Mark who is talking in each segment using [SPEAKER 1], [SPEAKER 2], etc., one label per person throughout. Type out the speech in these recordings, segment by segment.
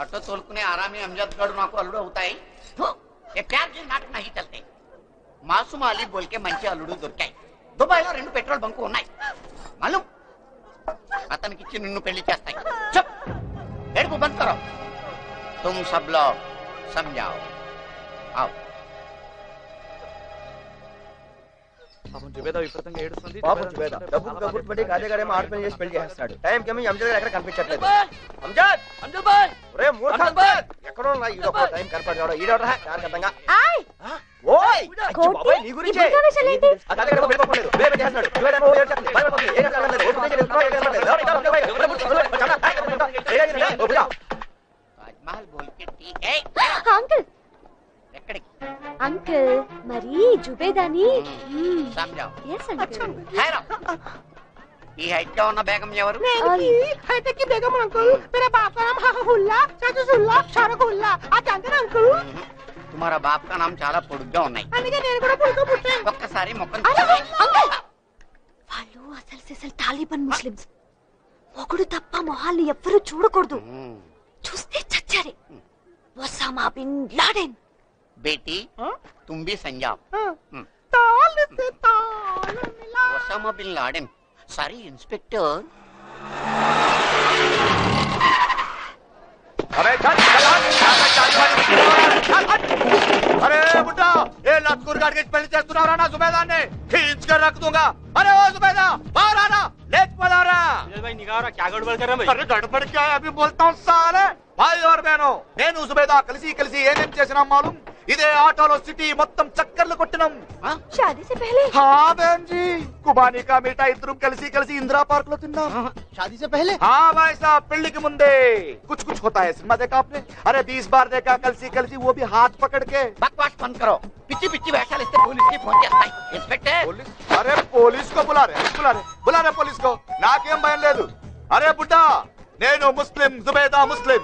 [SPEAKER 1] Auto तोलकुने आरामी Amjad गढ़ నాకు అల్లుడు అవుతాయి ये प्यार के नाटक नहीं चलते मासूम अली बोल के మంచి అల్లుడు దొరికాయి దుబాయ్లో 2 పెట్రోల్ బంకు ఉన్నాయి मालूम అతనికి ఇచ్చి నిన్ను పెళ్లి చేస్తాయి चुप ఏడుపు బంద్ करो तुम सब लोग समझाओ आओ
[SPEAKER 2] పాపం జుబేదా విపరీతంగా ఏడుస్తుంది.
[SPEAKER 3] పాపం జుబేదా డబ్బు కబుర్లు పెట్టి గాదేగాడేమో ఆడపని చేసి పెళ్లి చేస్తాడు. టైం కి అంజద్ ఎక్కడ కనిపించట్లేదు. అంజద్
[SPEAKER 2] అంజద్ భాయ్
[SPEAKER 3] ఒరే మూర్ఖ ఎక్కడో నా ఈ ఒక టైం కనపడడు. ఈడోరా యార్కంతంగా
[SPEAKER 4] ఆయ్
[SPEAKER 3] ఓయ్ అచ్చి బాబాయ్ నీ గురించే ఆ గాదేగాడేమో వెళ్ళిపోలేదు. వేరే చేస్తాడు. జుబేదామో ఏడు చెప్తుంది. భయపడుతుంది. ఏం చేస్తాడలేదు. ఓపిక లేదు.
[SPEAKER 1] ताजमहल बोल के ठीक है
[SPEAKER 4] అంకుల్
[SPEAKER 1] ఎక్కడికి
[SPEAKER 4] అంకుల్ మరి జుబేదాని
[SPEAKER 1] समझाओ
[SPEAKER 4] yes అంకుల్
[SPEAKER 1] खैर ఈ హైట్ గా ఉన్న బేగం ఎవరు
[SPEAKER 5] हाईटेक की बेगम अंकल मेरे बाप का नाम हहुल्ला सजुल्ला शारकुल्ला आप जानते ना अंकल
[SPEAKER 1] तुम्हारा बाप का नाम చాలా పొడుగ్గా ఉన్నాయి
[SPEAKER 5] అందుకే నేను కూడా పుట్టుక పుట్టాను
[SPEAKER 1] ఒక్కసారి ముఖం
[SPEAKER 4] అంకుల్ వాళ్ళు అసలు తాలిబాన్ ముస్లిమ్స్ మొగుడు తప్ప మొహాల్ని ఎవ్వరూ చూడకూడదు చూస్తే చచ్చారే ఒసామా బిన్ లాడెన్
[SPEAKER 1] बेटी तुम भी संजाओ
[SPEAKER 5] ताल से ताल मिला
[SPEAKER 1] ओसामा बिन लाडेन सारी इंस्पेक्टर
[SPEAKER 3] अरे अरे बुड्ढा ये लतकुर गाड़ के పెళ్లి చేస్తున్నారా నా సుబేదాన్ని खींच कर रख दूंगा अरे ओ सुबेदा बाहर आना लेट मत आ रहा
[SPEAKER 2] అంజద్ భాయ్ నిగాह रहा क्या गड़बड़ कर रहे हैं भाई?
[SPEAKER 3] अरे गड़बड़ क्या है अभी बोलता हूँ साले भाई और बहनों నేను సుబేదా కలిసి ఏమేం చేసినా మాలూం ఇదే ఆటోలో సిటీ మొత్తం చక్కర్లు కొట్టినాం
[SPEAKER 4] शादी से पहले
[SPEAKER 3] हाँ बहन जी कुबानी का मीठा इधर కలిసి इंदिरा पार्क లో తిన్నాం
[SPEAKER 5] शादी से पहले
[SPEAKER 3] हाँ भाई साहब పెళ్లికి ముందే कुछ होता है सिनेमा देखा आपने अरे 20 बार देखा కలిసి वो भी हाथ पकड़ के
[SPEAKER 1] बकवास बंद करो पिच्ची पिच्ची వేషాలు ఇస్తే పోలీస్ కి ఫోన్ చేస్తాయి ఇన్స్పెక్టర్
[SPEAKER 3] पुलिस अरे पुलिस को बुला रहे पुलिस को నాకేం భయం లేదు అరే బుడ్డా నేను ముస్లిం జుబేదా ముస్లిం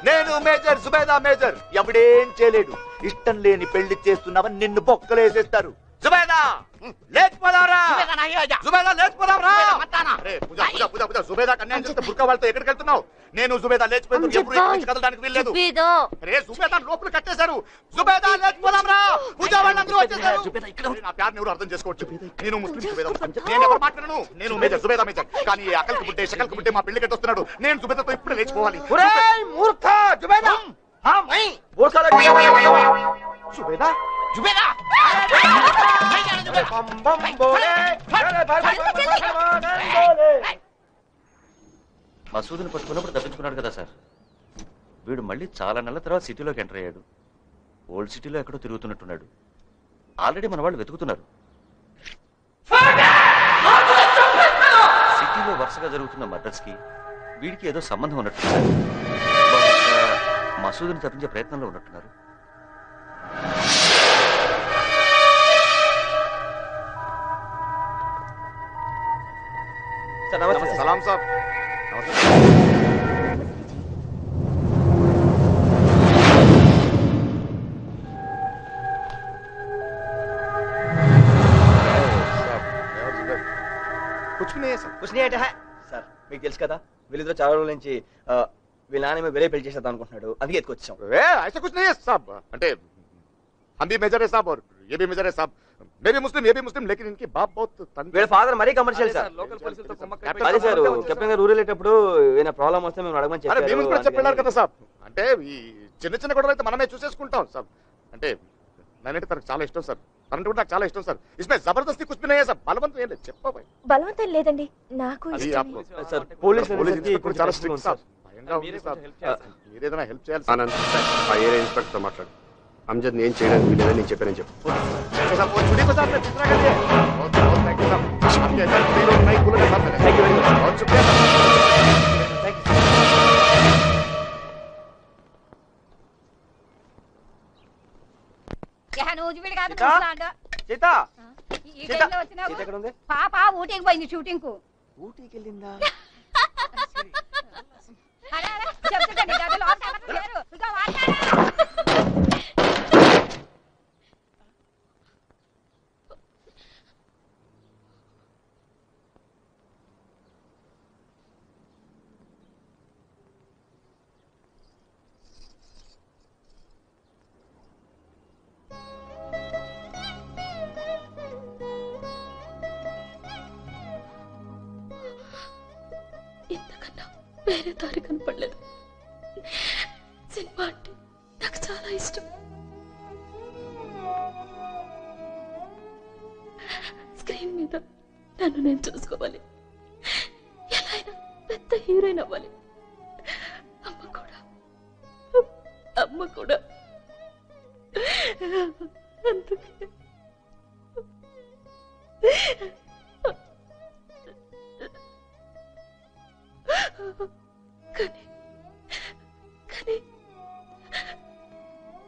[SPEAKER 3] నేను మేజర్ జుబేదా మేజర్ ఎవడేం చేయలేడు ఇష్టం లేని పెళ్లి చేస్తున్నావని నిన్ను బొక్కలేసేస్తారు జుబేదా లేచిపోదావరా
[SPEAKER 1] సుబేదా నాహీ ఆజా
[SPEAKER 3] జుబేదా లేచిపోదావరా
[SPEAKER 1] మతానా
[SPEAKER 3] అరే పూజ జుబేదా కన్యాయం చేస్తే బుర్కా వాళ్ళతో ఎక్కడికి వెళ్తున్నావు నేను జుబేదా లేచిపోయింది ఎప్పుడు ఎక్కడికి కదలడానికి వీల్లేదు
[SPEAKER 4] జుబేదా
[SPEAKER 3] అరే జుబేదా లోపల కట్టేశారు జుబేదా లేచిపోదాంరా పూజ వాళ్ళందరూ వచ్చేసారు అరే, నా ప్యార్ని ఎవరు అర్థం చేసుకోవచ్చు నేను ముస్లిం జుబేదా నేను ఎవరు మాట్లాడను నేను మేజర్ జుబేదా మేజర్ కానీ ఈ అకల్కి బుడ్డే షకల్కి బుడ్డే మా పెళ్లి కట్టొస్తున్నాడు నేను జుబేదాతో ఇప్పుడే లేచిపోవాలి మూర్ఖ జుబేదా మూర్ఖ జుబేదా
[SPEAKER 1] జుబేదా
[SPEAKER 3] बम बम बोले
[SPEAKER 6] మసూదుని పట్టుకున్నప్పుడు తప్పించుకున్నాడు కదా సార్. వీడు మళ్ళీ చాలా నెలల తర్వాత సిటీలోకి ఎంటర్ అయ్యాడు. ఓల్డ్ సిటీలో ఎక్కడో తిరుగుతున్నట్టున్నాడు. ఆల్రెడీ మన వాళ్ళు వెతుకుతున్నారు. సిటీలో వరుసగా జరుగుతున్న మర్డర్స్ కి వీడికి ఏదో సంబంధం ఉన్నట్టున్నారు. మసూదుని తప్పించే ప్రయత్నంలో ఉన్నట్టున్నారు.
[SPEAKER 3] सलाम साहब कुछ भी नहीं है सर
[SPEAKER 7] कुछ नहीं है సార్ మీకు తెలుసు కదా వీళ్ళిద్దరూ చాలా రోజుల నుంచి వీళ్ళ నాన్న వేరే పెళ్లి చేసేద్దాం అనుకుంటున్నాడు అందుకే ఎత్తుకొచ్చాం
[SPEAKER 3] ऐसा कुछ नहीं है साहब అంటే हम भी मेजर है साहब और ये भी मेजर है साहब मैं भी मुस्लिम लेकिन इनकी बाप बहुत
[SPEAKER 7] వీళ్ళ ఫాదర్ మరీ కమర్షియల్ సార్
[SPEAKER 2] లోకల్ పోలీసులతో
[SPEAKER 7] అదే సార్ కెప్టెన్ గారు ఊరు వెళ్ళేటప్పుడు ఏమైనా ప్రాబ్లం వస్తే మేము అడగమని
[SPEAKER 3] అరే మేము కూడా చెప్పారు
[SPEAKER 7] చెప్పారు
[SPEAKER 3] కదా సాబ్ అంటే ఈ చిన్న గొడవలు అయితే మనమే చూసేసుకుంటాం సాబ్ అంటే నేనంటే తనకు చాలా ఇష్టం సార్ తనంటే కూడా నాకు చాలా ఇష్టం సార్ ఇస్మే జబర్దస్తి కుछ भी नहीं है సార్ బలవంతం ఏం లేదు చెప్పబాయ్
[SPEAKER 4] బలవంతం లేదండి నాకు
[SPEAKER 3] అది
[SPEAKER 4] ఇష్టమే.
[SPEAKER 7] సార్ పోలీస్
[SPEAKER 3] ఇప్పుడు చాలా స్ట్రిక్ట్ సార్ భయంగా ఉంది సార్ మీరేదైనా హెల్ప్ చేయాలి
[SPEAKER 8] ఆనంద్ ఆ ఏరియా ఇన్స్పెక్టర్ తో మాట్లాడు అమ్జద్ నేను చేయడానికి వీలేదని నేను చెప్పానని చెప్పు
[SPEAKER 3] साहब वो छुट्टी को साहब ने कितना कर दिया बहुत थैंक यू साहब आपके अंदर कोई लोग नहीं बोले साहब
[SPEAKER 7] थैंक यू वेरी मच
[SPEAKER 3] बहुत शुक्रिया साहब
[SPEAKER 7] సీత ఎక్కడ ఉంది
[SPEAKER 5] పాప ఊటీకి పోయింది షూటింగ్ కు
[SPEAKER 7] ఊటీకి వెళ్ళిందా
[SPEAKER 5] చెప్తుంటండి గదిలో ఎవరు లేరు. ఇదిగో వాడతారా?
[SPEAKER 9] ఇంతకన్నా వేరే దారి కనపడలేదు. సినిమా అంటే నాకు చాలా ఇష్టం. స్క్రీన్ మీద నన్ను నేను చూసుకోవాలి, ఎలా అయినా పెద్ద హీరోయిన్ అవ్వాలి. అమ్మ కూడా అందుకే కానీ కానీ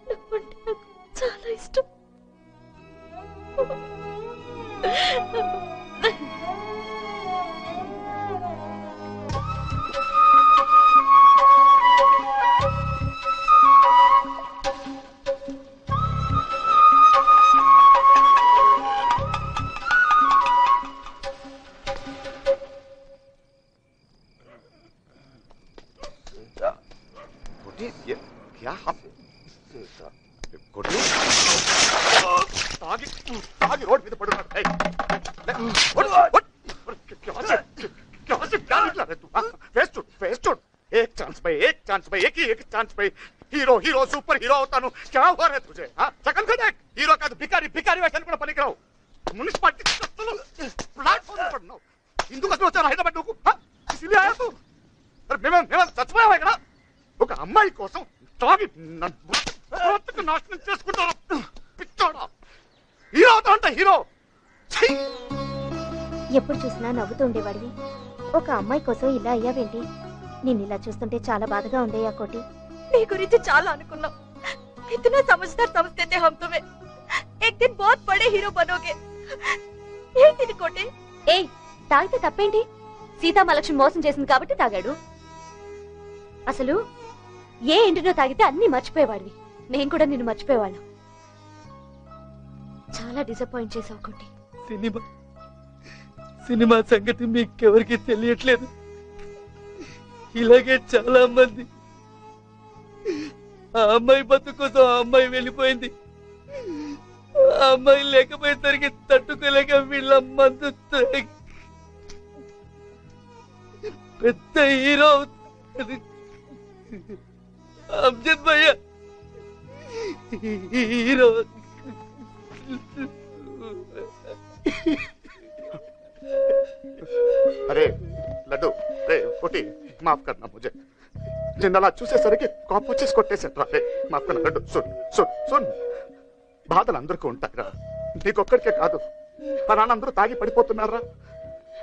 [SPEAKER 9] నువ్వంటే నాకు చాలా ఇష్టం.
[SPEAKER 3] ताकि रोड पे पड़ रहा है। एक चांस पे एक ही चांस पे हीरो हीरो सुपर हीरो होता हूँ। क्या हुआ है तुझे? सकल का देख, हीरो का तो भिखारी भिखारी वेशन కూడా పనికిరావు। మున్సిపాలిటీ ప్లాట్ఫామ్ పడున్నావు। ఇందుకు వచ్చి వచ్చాను హైదరాబాద్ నువ్వు, ఇసిలే ఆయా తూ। మేము చచ్చిపోయావా ఇక్కడ? ఒక అమ్మాయి కోసం తాగి నన్ను నాశనం చేసుకుంటాను। పిచ్చోడా, హీరో అవుతా అంట హీరో।
[SPEAKER 4] ఎప్పుడు చూసినా నవ్వుతూ ఉండేవాడివి, ఒక అమ్మాయి కోసం ఇలా అయ్యావేంటి? నిన్ను ఇలా చూస్తుంటే చాలా బాధగా ఉందయ్యా కోటి।
[SPEAKER 9] నీ గురించి చాలా అనుకున్నాం, इतना समझदार समझते थे हम तुम्हें, एक दिन बहुत बड़े हीरो बनोगे। ఏంటి కోటి?
[SPEAKER 4] ఏయ్, తాగితే తప్పేంటి? సీతామహాలక్ష్మి మోసం చేసింది కాబట్టి తాగాడు। అసలు ఏ ఎండినో తాగితే అన్ని మర్చిపోయేవాడివి, నేను కూడా నిన్ను మర్చిపోయేవాళ్ళం। చాలా డిసప్పాయింట్ చేసావు కోటి।
[SPEAKER 10] సినిమా సంగతి మీకెవరికి తెలియట్లేదు, ఇలాగే చాలా మంది ఆ అమ్మాయి బతుకుతో ఆ అమ్మాయి వెళ్ళిపోయింది, ఆ అమ్మాయి లేకపోయేసరికి తట్టుకోలేక వీళ్ళ మందు పెద్ద హీరో అమ్జద్ భయ్య హీరో।
[SPEAKER 3] अरे लड्डू, रे कोटी माफ करना मुझे, నిన్న అలా చూసేసరికి కోపం వచ్చేసి కొట్టేసేట్రా। రే మాఫ్ करना लड्डू, सुन सुन सुन, బాధలు అందరికీ ఉంటాయిరా, నీకొక్కడికే కాదు। ఆ నాన్న అందరూ తాగి పడిపోతున్నారా।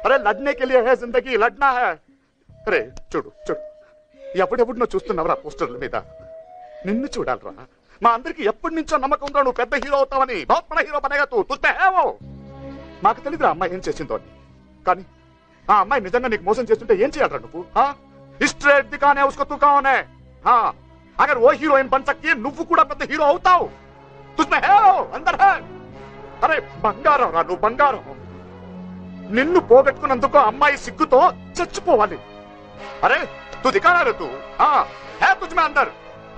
[SPEAKER 3] అరే లడ్నే కే లియే హై జిందగీ, లడ్నా హై। అరే చూడు చూడు, ఎప్పుడెప్పుడు నువ్వు చూస్తున్నావురా పోస్టర్ల మీద, నిన్ను చూడాలరా। మా అందరికి ఎప్పటి నుంచో నమ్మకం ఉందా నువ్వు పెద్ద హీరో అవుతావని, బహుత్ బడా హీరో బనేగా తూ, తుజ్మే హై వో। మాకు తెలియదురా అమ్మాయి ఏం చేసిందో అని, కానీ ఆ అమ్మాయి నిజంగా నీకు మోసం చేస్తుంటే ఏం చేయాలరా నువ్వు? स्ट्रेट दिखाने उसको तू कौन है? हाँ, अगर वो हीरोइन बन सकती है నువ్వు కూడా పెద్ద హీరో అవుతావు। तुझमें है वो, अंदर है। अरे బంగారం రా నువ్వు, బంగారం। నిన్ను పోగొట్టుకున్నందుకు అమ్మాయి సిగ్గుతో చచ్చిపోవాలి। अरे तू दिखाना रे तू, हाँ है तुझमें अंदर,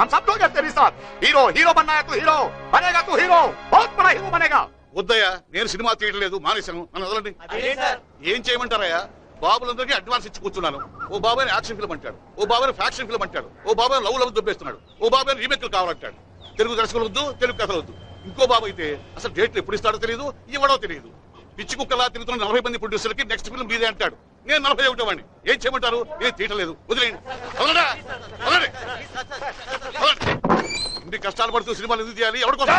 [SPEAKER 3] हम सब लोग हैं तेरे साथ। हीरो हीरो बनना है, तू हीरो बनेगा, तू हीरो बहुत बड़ा हीरो बनेगा।
[SPEAKER 11] వద్దయ్యా, నేను సినిమా తీయట్లేదు, మానేశాను, నన్ను వదలండి। ఏం చేయమంటారయ్యా? బాబులందరికీ అడ్వాన్స్ ఇచ్చి కూర్చున్నాను। ఓ బాబాయ్ యాక్షన్ ఫిల్మ్ అంటాడు, ఓ బాబాయ్ ఫ్యాక్షన్ ఫిల్మ్ అంటాడు, ఓ బాబాయ్ లవ్ దొబ్బేస్తున్నాడు, ఓ బాబాయ్ రీమేక్లు కావాలంటాడు। తెలుగు దర్శకులు వద్దు, తెలుగు కథలు వద్దు। ఇంకో బాబు అయితే అసలు డేట్లు ఎప్పుడు ఇస్తాడో తెలియదు, ఇవ్వడో తెలియదు। పిచ్చి కుక్కలా తిరుగుతున్న 40 మంది ప్రొడ్యూసర్కి నెక్స్ట్ ఫిల్మ్ మీదే అంటాడు। నేను 41 వాడిని, ఏం చేయమంటారు? నేను తీయట్లేదు, వదిలేయండి। ఇన్ని కష్టాలు పడుతూ సినిమాలు ఎందుకు తీయాలి? ఎవరికోసం?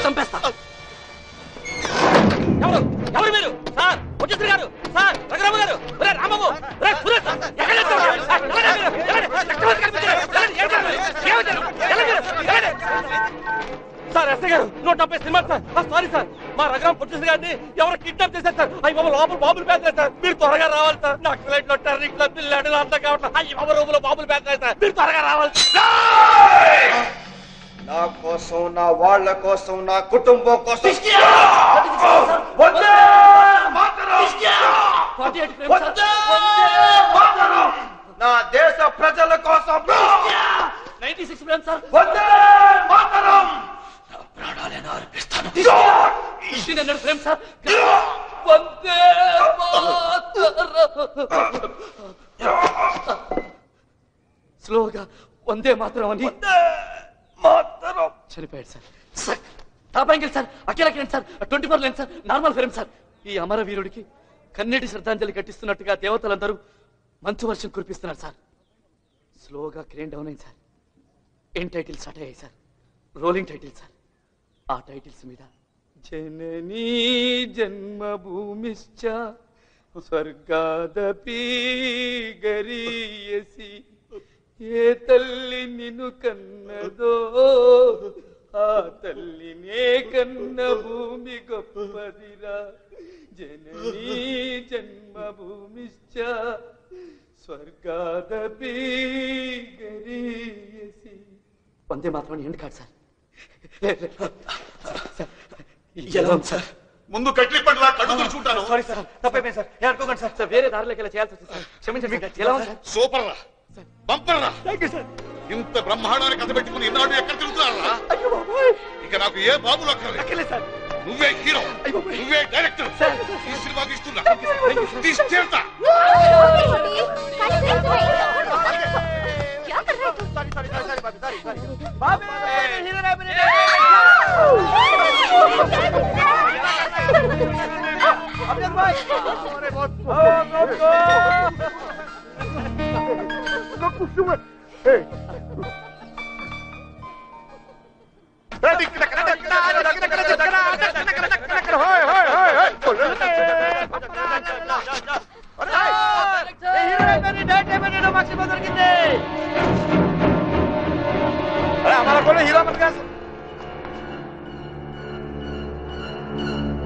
[SPEAKER 10] చంపేస్తా। ఎవరు మీరు? సార్ ముఖ్యమంత్రి గారు, సార్ రఘురామ గారు, రాంబాబు, సార్ ఎస్ఐ గారు 170 సినిమాలు సార్। సారీ సార్, మా రఘురామ ముఖ్యమంత్రి గారిని ఎవరు కిడ్నాప్ చేశారు సార్। అయ్యి బాబు లోపల బాబులు పేదలేదు సార్, మీరు త్వరగా రావాలి సార్। నాకు ఫ్లైట్ లో టర్నింగ్ లో పిల్లలు అంతా కావట్లేదు। అయ్యి బాబు రూములో బాబులు పేదలేదు సార్, మీరు త్వరగా రావాలి సార్।
[SPEAKER 7] నా కోసం, నా వాళ్ళ కోసం, నా కుటుంబం కోసం నా దేశ ప్రజల కోసం
[SPEAKER 10] 96 ఫ్రేమ్ సార్,
[SPEAKER 7] ప్రాణాలను అర్పిస్తాను।
[SPEAKER 10] 1800 ఫ్రేమ్ సార్, వందే మాతరం।
[SPEAKER 2] స్లోగా వందే మాత్రం అని చనిపోయాడు sir. Sir top angle sir, Akhila Kiran sir, 24 lens sir, normal film sir. ఈ అమరవీరుడికి కన్నీటి శ్రద్ధాంజలి కట్టిస్తున్నట్టుగా దేవతలందరూ మంచు వర్షం కురిపిస్తున్నారు సార్. స్లోగా క్రేన్ డౌన్ అయింది సార్. ఏం టైటిల్స్ స్టార్ట్ అయ్యాయి సార్, రోలింగ్ టైటిల్స్ సార్. ఆ టైటిల్స్ మీద జననీ జన్మభూమిశ్చ స్వర్గాదపి గరీయసి, ఏ తల్లి నిన్ను కన్నదో ఆ తల్లినే కన్న భూమి గొప్పదిరా, జననీ జన్మభూమిశ్చ స్వర్గాదపి గరీయసి. వందే మాత్రం ఎండ్ కాదు సార్. ఎలా ఉంది సార్?
[SPEAKER 11] ముందు కట్లి పండుగ కళ్ళు చూంటాను.
[SPEAKER 2] సారీ సార్, తప్పైపోయింది సార్, ఏమనుకోకండి సార్. సార్ వేరే దారిలోకి వెళ్ళి చేయాల్సి వచ్చింది సార్, క్షమించండి. ఎలా ఉంది సార్?
[SPEAKER 11] సూపర్ రా, బంపర్ రా. ఇంత బ్రహ్మాండాన్ని కథ పెట్టుకుని ఇన్నాడు ఎక్కడ తిరుగుతున్నారా? ఇక నాకు ఏ బాబులు అక్కర్లేదు సార్. నువ్వే హీరో, నువ్వే డైరెక్టర్. ఈ సినిమా తీస్తున్నా, తీస్తా.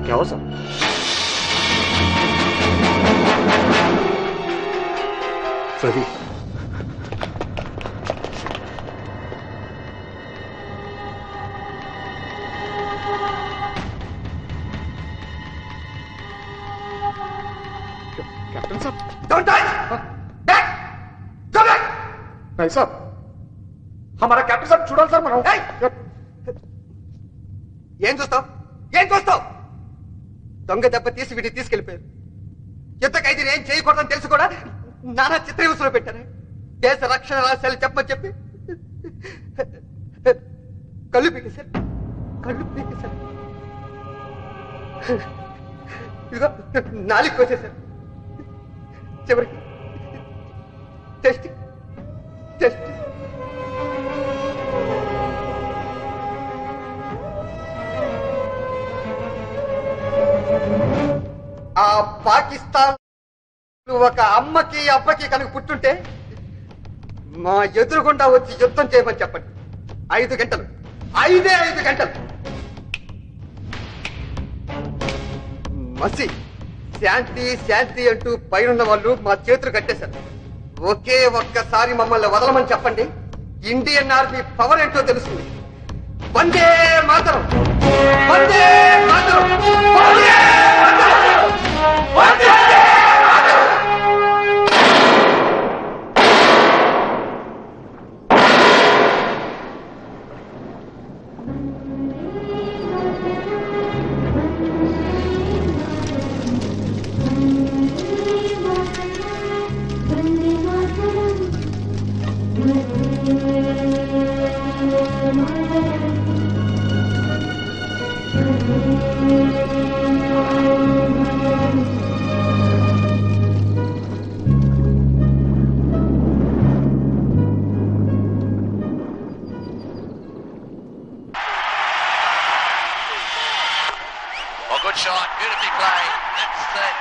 [SPEAKER 3] क्या हो सर? सभी कैप्टन साहब, don't touch! Back! Go back! नहीं साहब, हमारा कैप्टन साहब చూడాలి సార్ మనం.
[SPEAKER 12] ఏం చూస్తావు? దొంగ దెబ్బ తీసి వీటిని తీసుకెళ్లిపోయారు. యుద్ధ ఖైదీని ఏం చేయకూడదని తెలుసు కూడా నానా చిత్రహింసలో పెట్టారు. దేశ రక్షణ రహస్యాలు చెప్పని చెప్పి కళ్ళు పీకేశారు. ఇదిగో నాలుగు కోసేశారు. చివరికి టెస్ట్ ఆ పాకిస్తాన్ ఒక అమ్మకి అబ్బకి కనుక పుట్టుంటే మా ఎదురుగుండా వచ్చి యుద్ధం చేయమని చెప్పండి. 5 గంటలు, 5 గంటలు. మసి శాంతి అంటూ పైనున్న వాళ్ళు మా చేతులు కట్టేశారు. ఒకే ఒక్కసారి మమ్మల్ని వదలమని చెప్పండి. ఇండియన్ ఆర్మీ పవర్ ఏంటో తెలుస్తుంది. Vande Mataram, Vande Mataram, Vande Mataram, Vande Mataram.
[SPEAKER 13] Good shot, beautifully played. That's it.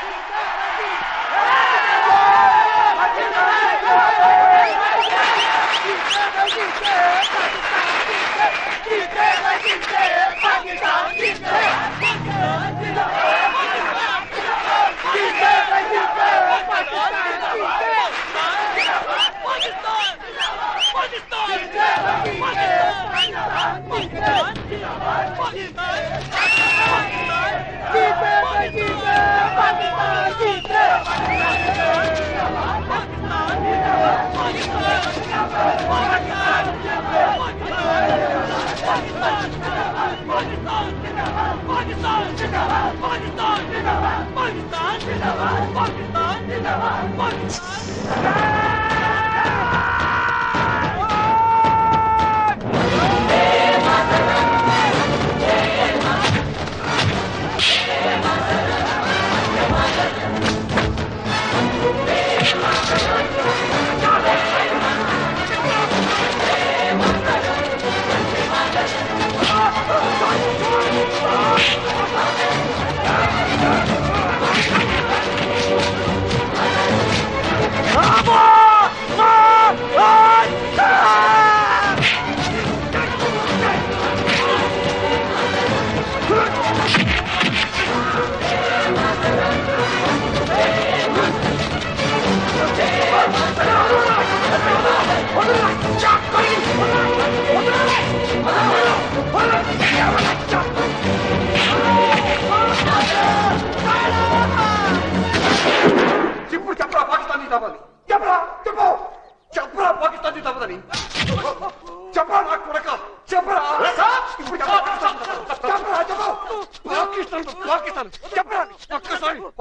[SPEAKER 12] Pakistan చెప్పరా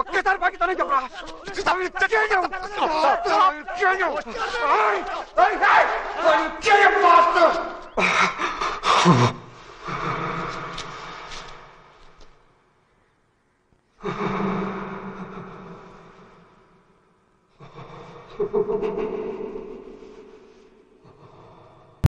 [SPEAKER 12] ఒక్కసారి పాకిస్తాన్ చెప్పరా I will kill you, bastard!